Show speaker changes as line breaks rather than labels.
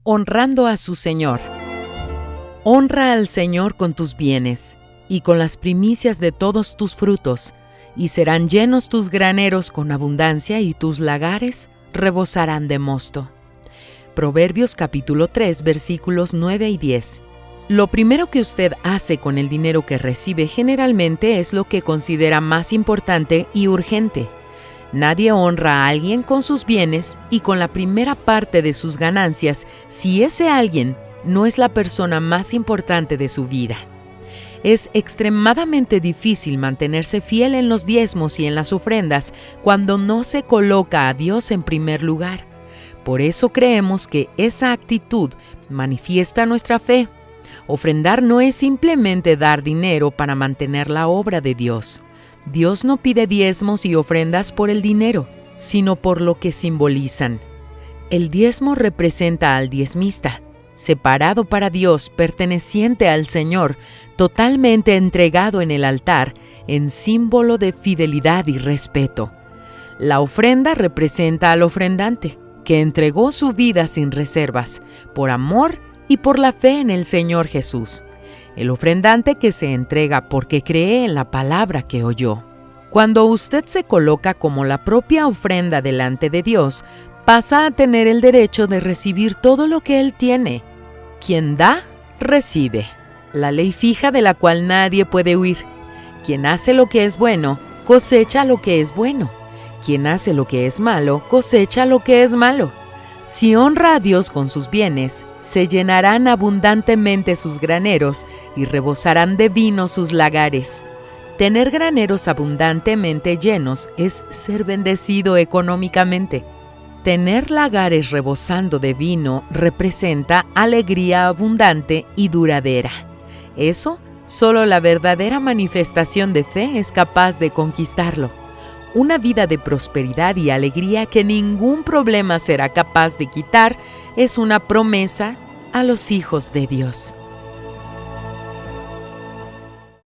Honrando a su Señor. Honra al Señor con tus bienes y con las primicias de todos tus frutos, y serán llenos tus graneros con abundancia y tus lagares rebosarán de mosto. Proverbios capítulo 3, versículos 9 y 10. Lo primero que usted hace con el dinero que recibe generalmente es lo que considera más importante y urgente. Nadie honra a alguien con sus bienes y con la primera parte de sus ganancias si ese alguien no es la persona más importante de su vida. Es extremadamente difícil mantenerse fiel en los diezmos y en las ofrendas cuando no se coloca a Dios en primer lugar. Por eso creemos que esa actitud manifiesta nuestra fe. Ofrendar no es simplemente dar dinero para mantener la obra de Dios. Dios no pide diezmos y ofrendas por el dinero, sino por lo que simbolizan. El diezmo representa al diezmista, separado para Dios, perteneciente al Señor, totalmente entregado en el altar, en símbolo de fidelidad y respeto. La ofrenda representa al ofrendante, que entregó su vida sin reservas, por amor y por la fe en el Señor Jesús. El ofrendante que se entrega porque cree en la palabra que oyó. Cuando usted se coloca como la propia ofrenda delante de Dios, pasa a tener el derecho de recibir todo lo que Él tiene. Quien da, recibe. La ley fija de la cual nadie puede huir. Quien hace lo que es bueno, cosecha lo que es bueno. Quien hace lo que es malo, cosecha lo que es malo. Si honra a Dios con sus bienes, se llenarán abundantemente sus graneros y rebosarán de vino sus lagares. Tener graneros abundantemente llenos es ser bendecido económicamente. Tener lagares rebosando de vino representa alegría abundante y duradera. Eso, solo la verdadera manifestación de fe es capaz de conquistarlo. Una vida de prosperidad y alegría que ningún problema será capaz de quitar es una promesa a los hijos de Dios.